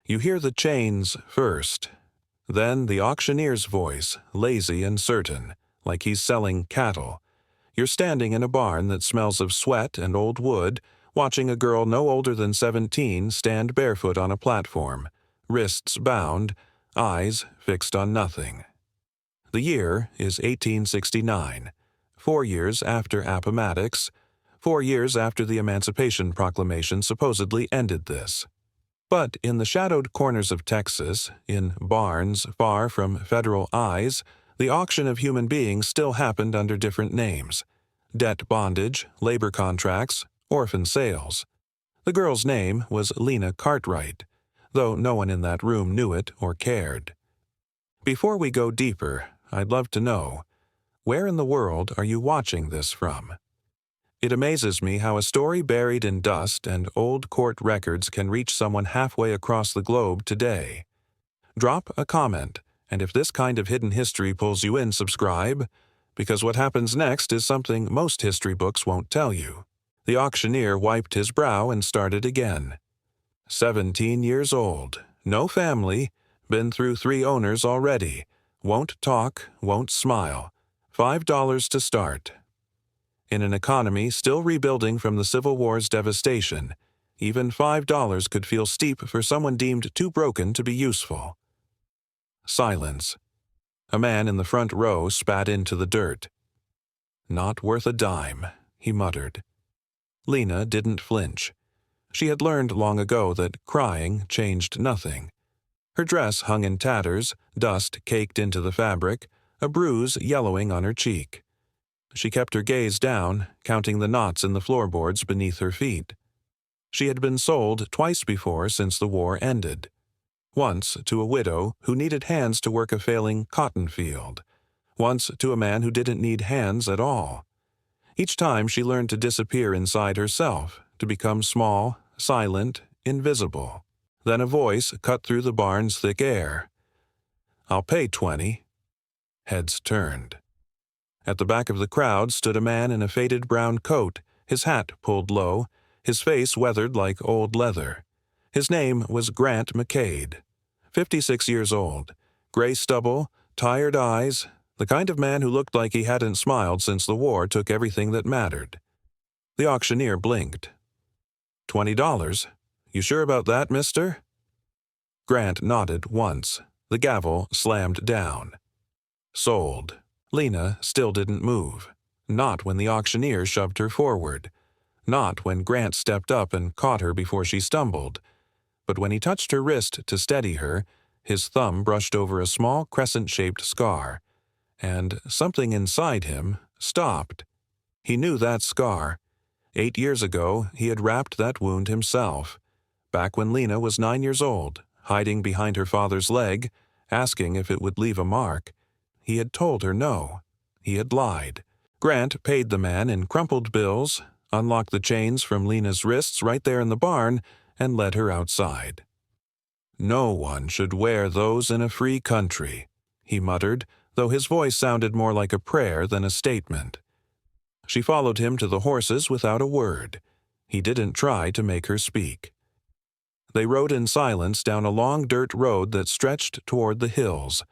You hear the chains first, then the auctioneer's voice, lazy and certain, like he's selling cattle. You're standing in a barn that smells of sweat and old wood, watching a girl no older than 17 stand barefoot on a platform, wrists bound, eyes fixed on nothing. The year is 1869, 4 years after Appomattox, 4 years after the Emancipation Proclamation supposedly ended this. But in the shadowed corners of Texas, in barns far from federal eyes, the auction of human beings still happened under different names: debt bondage, labor contracts, orphan sales. The girl's name was Lena Cartwright, though no one in that room knew it or cared. Before we go deeper, I'd love to know, where in the world are you watching this from? It amazes me how a story buried in dust and old court records can reach someone halfway across the globe today. Drop a comment, and if this kind of hidden history pulls you in, subscribe, because what happens next is something most history books won't tell you. The auctioneer wiped his brow and started again. 17 years old, no family, been through 3 owners already, won't talk, won't smile, $5 to start. In an economy still rebuilding from the Civil War's devastation, even $5 could feel steep for someone deemed too broken to be useful. Silence. A man in the front row spat into the dirt. "Not worth a dime," he muttered. Lena didn't flinch. She had learned long ago that crying changed nothing. Her dress hung in tatters, dust caked into the fabric, a bruise yellowing on her cheek. She kept her gaze down, counting the knots in the floorboards beneath her feet. She had been sold twice before since the war ended. Once to a widow who needed hands to work a failing cotton field. Once to a man who didn't need hands at all. Each time she learned to disappear inside herself, to become small, silent, invisible. Then a voice cut through the barn's thick air. "I'll pay 20. Heads turned. At the back of the crowd stood a man in a faded brown coat, his hat pulled low, his face weathered like old leather. His name was Grant McCade, 56 years old, gray stubble, tired eyes, the kind of man who looked like he hadn't smiled since the war took everything that mattered. The auctioneer blinked. $20. You sure about that, mister? Grant nodded once. The gavel slammed down. Sold. Lena still didn't move. Not when the auctioneer shoved her forward. Not when Grant stepped up and caught her before she stumbled. But when he touched her wrist to steady her, his thumb brushed over a small crescent-shaped scar. And something inside him stopped. He knew that scar. 8 years ago, he had wrapped that wound himself. Back when Lena was 9 years old, hiding behind her father's leg, asking if it would leave a mark. He had told her no. He had lied. Grant paid the man in crumpled bills, unlocked the chains from Lena's wrists right there in the barn, and led her outside. "No one should wear those in a free country," he muttered, though his voice sounded more like a prayer than a statement. She followed him to the horses without a word. He didn't try to make her speak. They rode in silence down a long dirt road that stretched toward the hills,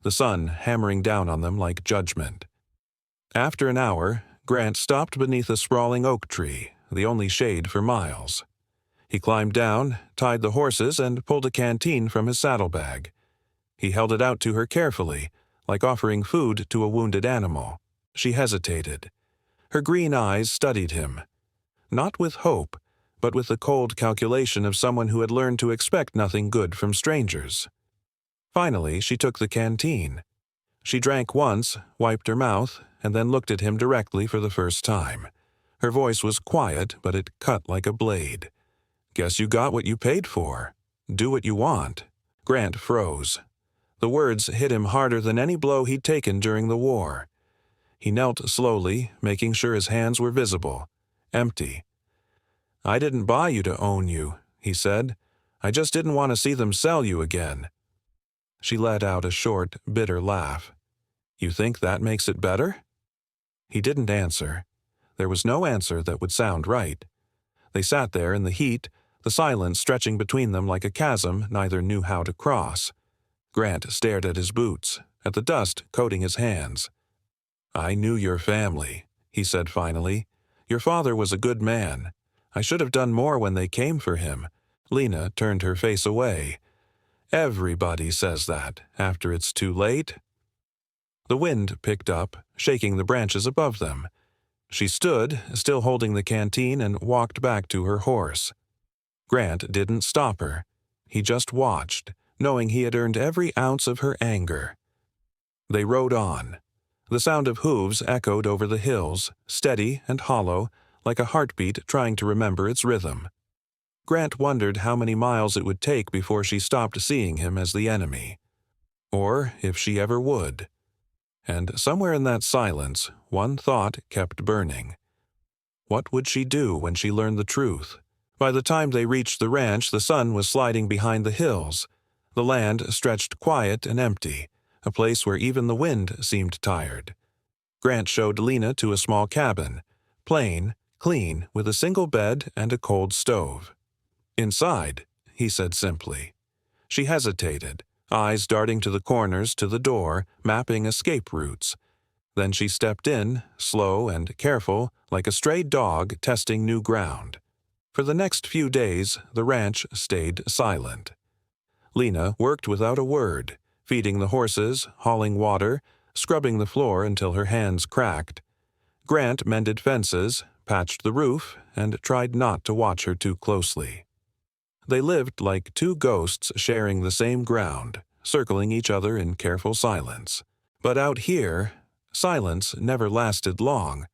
the sun hammering down on them like judgment. After an hour, Grant stopped beneath a sprawling oak tree, the only shade for miles. He climbed down, tied the horses, and pulled a canteen from his saddlebag. He held it out to her carefully, like offering food to a wounded animal. She hesitated. Her green eyes studied him. Not with hope, but with the cold calculation of someone who had learned to expect nothing good from strangers. Finally, she took the canteen. She drank once, wiped her mouth, and then looked at him directly for the first time. Her voice was quiet, but it cut like a blade. "Guess you got what you paid for. Do what you want." Grant froze. The words hit him harder than any blow he'd taken during the war. He knelt slowly, making sure his hands were visible, empty. "I didn't buy you to own you," he said. "I just didn't want to see them sell you again." She let out a short, bitter laugh. "You think that makes it better?" He didn't answer. There was no answer that would sound right. They sat there in the heat, the silence stretching between them like a chasm neither knew how to cross. Grant stared at his boots, at the dust coating his hands. "I knew your family," he said finally. "Your father was a good man. I should have done more when they came for him." Lena turned her face away. "Everybody says that, after it's too late." The wind picked up, shaking the branches above them. She stood, still holding the canteen, and walked back to her horse. Grant didn't stop her. He just watched, knowing he had earned every ounce of her anger. They rode on. The sound of hooves echoed over the hills, steady and hollow, like a heartbeat trying to remember its rhythm. Grant wondered how many miles it would take before she stopped seeing him as the enemy. Or if she ever would. And somewhere in that silence, one thought kept burning. What would she do when she learned the truth? By the time they reached the ranch, the sun was sliding behind the hills. The land stretched quiet and empty, a place where even the wind seemed tired. Grant showed Lena to a small cabin, plain, clean, with a single bed and a cold stove. "Inside," he said simply. She hesitated, eyes darting to the corners, to the door, mapping escape routes. Then she stepped in, slow and careful, like a stray dog testing new ground. For the next few days, the ranch stayed silent. Lena worked without a word, feeding the horses, hauling water, scrubbing the floor until her hands cracked. Grant mended fences, patched the roof, and tried not to watch her too closely. They lived like two ghosts sharing the same ground, circling each other in careful silence. But out here, silence never lasted long.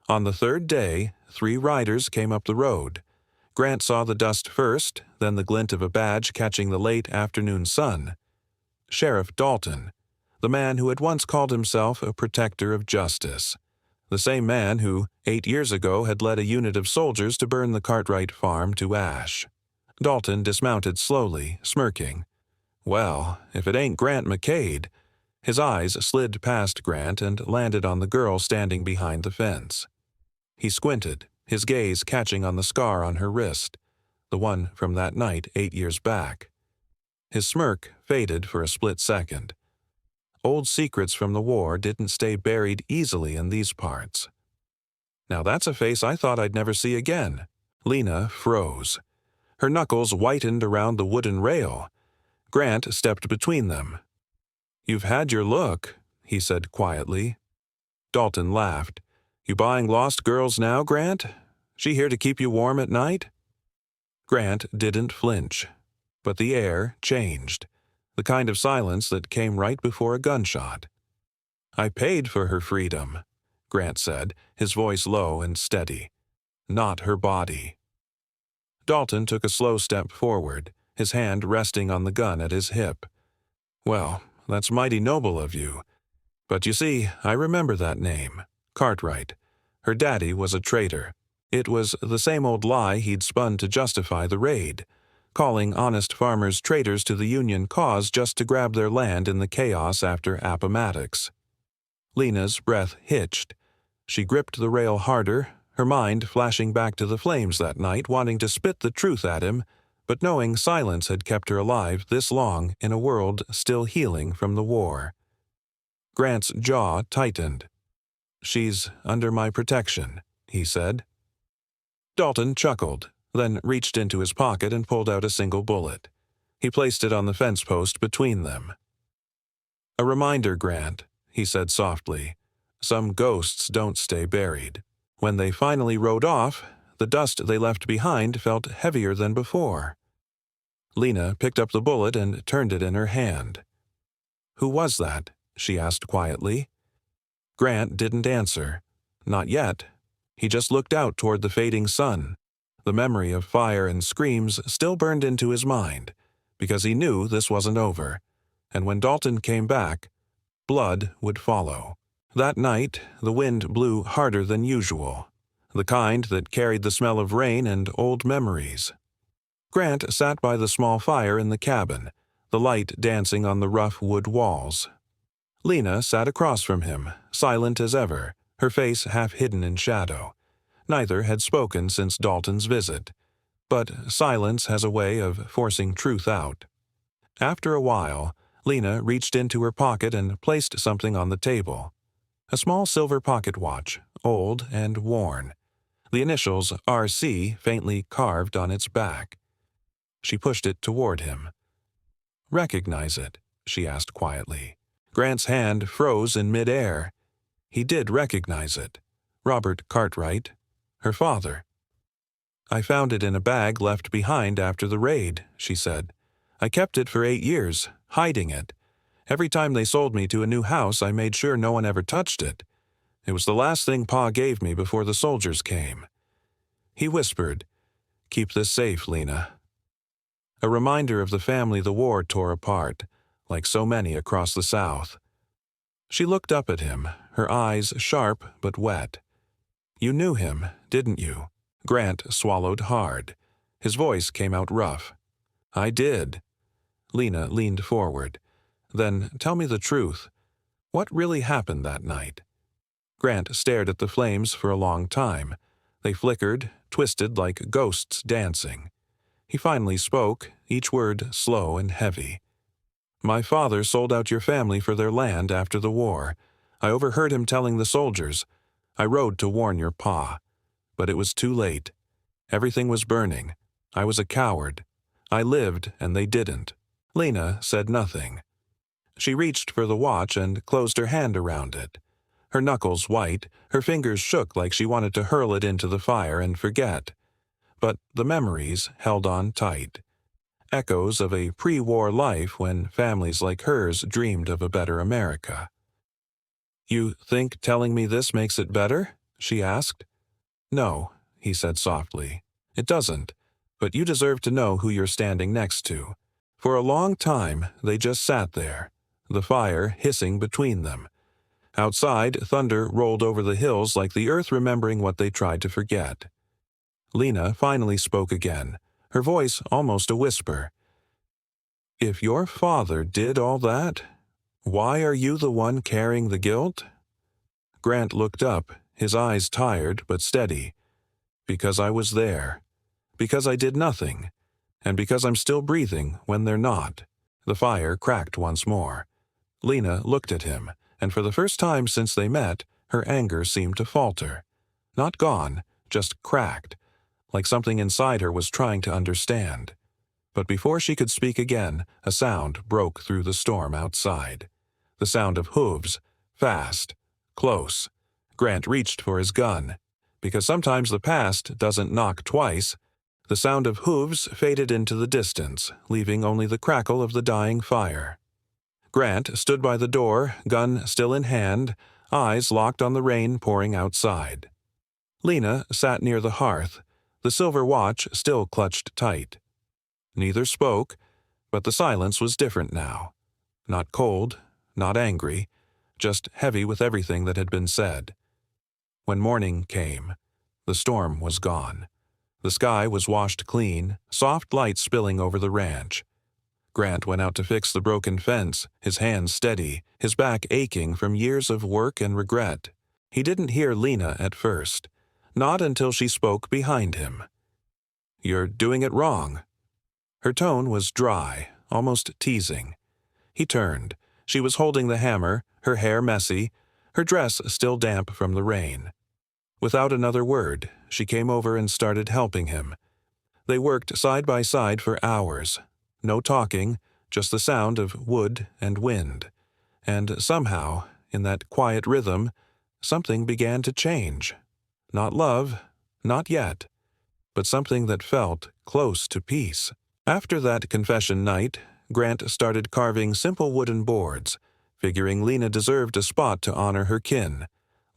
On the third day, 3 riders came up the road. Grant saw the dust first, then the glint of a badge catching the late afternoon sun. Sheriff Dalton, the man who had once called himself a protector of justice. The same man who, 8 years ago, had led a unit of soldiers to burn the Cartwright farm to ash. Dalton dismounted slowly, smirking. "Well, if it ain't Grant McCade." His eyes slid past Grant and landed on the girl standing behind the fence. He squinted, his gaze catching on the scar on her wrist, the one from that night 8 years back. His smirk faded for a split second. Old secrets from the war didn't stay buried easily in these parts. "Now that's a face I thought I'd never see again." Lena froze. Her knuckles whitened around the wooden rail. Grant stepped between them. "You've had your look," he said quietly. Dalton laughed. "You buying lost girls now, Grant? She here to keep you warm at night?" Grant didn't flinch, but the air changed, the kind of silence that came right before a gunshot. "I paid for her freedom," Grant said, his voice low and steady. "Not her body." Dalton took a slow step forward, his hand resting on the gun at his hip. "Well, that's mighty noble of you. But you see, I remember that name, Cartwright. Her daddy was a traitor. It was the same old lie he'd spun to justify the raid, calling honest farmers traitors to the Union cause just to grab their land in the chaos after Appomattox." Lena's breath hitched. She gripped the rail harder, her mind flashing back to the flames that night, wanting to spit the truth at him, but knowing silence had kept her alive this long in a world still healing from the war. Grant's jaw tightened. "She's under my protection," he said. Dalton chuckled, then reached into his pocket and pulled out a single bullet. He placed it on the fence post between them. "A reminder, Grant," he said softly. "Some ghosts don't stay buried." When they finally rode off, the dust they left behind felt heavier than before. Lena picked up the bullet and turned it in her hand. "Who was that?" she asked quietly. Grant didn't answer. Not yet. He just looked out toward the fading sun. The memory of fire and screams still burned into his mind, because he knew this wasn't over, and when Dalton came back, blood would follow. That night, the wind blew harder than usual, the kind that carried the smell of rain and old memories. Grant sat by the small fire in the cabin, the light dancing on the rough wood walls. Lena sat across from him, silent as ever, her face half hidden in shadow. Neither had spoken since Dalton's visit. But silence has a way of forcing truth out. After a while, Lena reached into her pocket and placed something on the table. A small silver pocket watch, old and worn. The initials RC faintly carved on its back. She pushed it toward him. "Recognize it?" she asked quietly. Grant's hand froze in midair. He did recognize it. Robert Cartwright, her father. "I found it in a bag left behind after the raid," she said. "I kept it for 8 years, hiding it. Every time they sold me to a new house, I made sure no one ever touched it. It was the last thing Pa gave me before the soldiers came." He whispered, "Keep this safe, Lena." A reminder of the family the war tore apart, like so many across the South. She looked up at him, her eyes sharp but wet. "You knew him, didn't you?" Grant swallowed hard. His voice came out rough. "I did." Lena leaned forward. "Then tell me the truth. What really happened that night?" Grant stared at the flames for a long time. They flickered, twisted like ghosts dancing. He finally spoke, each word slow and heavy. "My father sold out your family for their land after the war. I overheard him telling the soldiers. I rode to warn your pa. But it was too late. Everything was burning. I was a coward. I lived, and they didn't." Lena said nothing. She reached for the watch and closed her hand around it. Her knuckles white, her fingers shook like she wanted to hurl it into the fire and forget. But the memories held on tight. Echoes of a pre-war life when families like hers dreamed of a better America. "You think telling me this makes it better?" she asked. "No," he said softly. "It doesn't. But you deserve to know who you're standing next to." For a long time, they just sat there, the fire hissing between them. Outside, thunder rolled over the hills like the earth remembering what they tried to forget. Lena finally spoke again, her voice almost a whisper. "If your father did all that, why are you the one carrying the guilt?" Grant looked up, his eyes tired but steady. "Because I was there. Because I did nothing. And because I'm still breathing when they're not." The fire cracked once more. Lena looked at him, and for the first time since they met, her anger seemed to falter. Not gone, just cracked, like something inside her was trying to understand. But before she could speak again, a sound broke through the storm outside. The sound of hooves, fast, close. Grant reached for his gun. Because sometimes the past doesn't knock twice. The sound of hooves faded into the distance, leaving only the crackle of the dying fire. Grant stood by the door, gun still in hand, eyes locked on the rain pouring outside. Lena sat near the hearth, the silver watch still clutched tight. Neither spoke, but the silence was different now. Not cold, not angry, just heavy with everything that had been said. When morning came, the storm was gone. The sky was washed clean, soft light spilling over the ranch. Grant went out to fix the broken fence, his hands steady, his back aching from years of work and regret. He didn't hear Lena at first, not until she spoke behind him. "You're doing it wrong." Her tone was dry, almost teasing. He turned. She was holding the hammer, her hair messy, her dress still damp from the rain. Without another word, she came over and started helping him. They worked side by side for hours. No talking, just the sound of wood and wind. And somehow, in that quiet rhythm, something began to change. Not love, not yet, but something that felt close to peace. After that confession night, Grant started carving simple wooden boards, figuring Lena deserved a spot to honor her kin,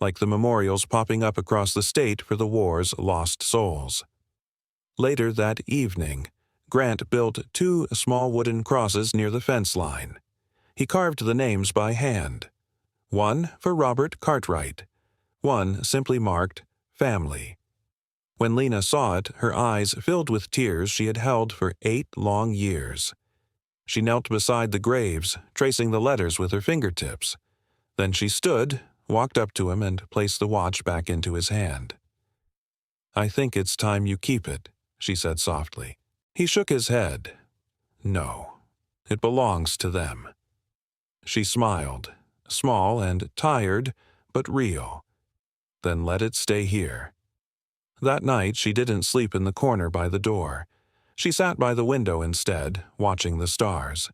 like the memorials popping up across the state for the war's lost souls. Later that evening, Grant built 2 small wooden crosses near the fence line. He carved the names by hand. One for Robert Cartwright, one simply marked Family. When Lena saw it, her eyes filled with tears she had held for 8 long years. She knelt beside the graves, tracing the letters with her fingertips. Then she stood, walked up to him, and placed the watch back into his hand. "I think it's time you keep it," she said softly. He shook his head. No, it belongs to them. She smiled, small and tired, but real. Then let it stay here. That night she didn't sleep in the corner by the door. She sat by the window instead, watching the stars.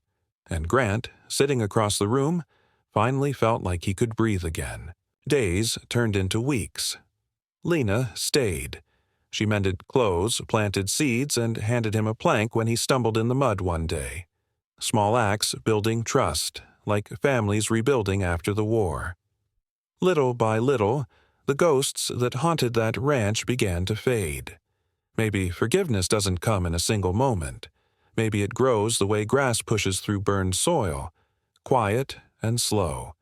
And Grant, sitting across the room, finally felt like he could breathe again. Days turned into weeks. Lena stayed. She mended clothes, planted seeds, and handed him a plank when he stumbled in the mud one day. Small acts building trust, like families rebuilding after the war. Little by little, the ghosts that haunted that ranch began to fade. Maybe forgiveness doesn't come in a single moment. Maybe it grows the way grass pushes through burned soil, quiet and slow.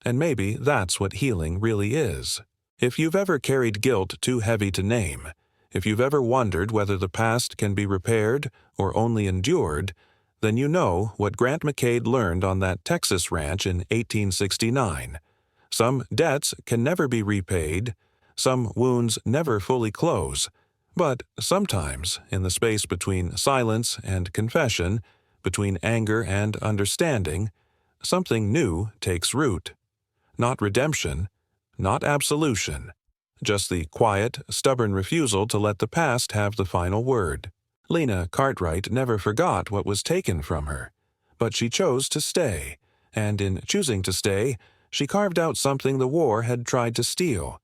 And maybe that's what healing really is. If you've ever carried guilt too heavy to name, if you've ever wondered whether the past can be repaired or only endured, then you know what Grant McCade learned on that Texas ranch in 1869. Some debts can never be repaid, some wounds never fully close, but sometimes, in the space between silence and confession, between anger and understanding, something new takes root. Not redemption, not absolution, just the quiet, stubborn refusal to let the past have the final word. Lena Cartwright never forgot what was taken from her, but she chose to stay, and in choosing to stay, she carved out something the war had tried to steal,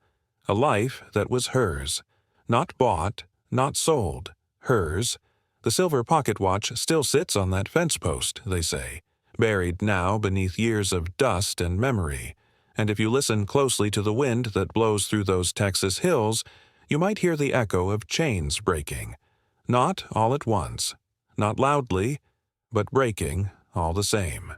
a life that was hers, not bought, not sold, hers. The silver pocket watch still sits on that fence post, they say, buried now beneath years of dust and memory, and if you listen closely to the wind that blows through those Texas hills, you might hear the echo of chains breaking. Not all at once, not loudly, but breaking all the same.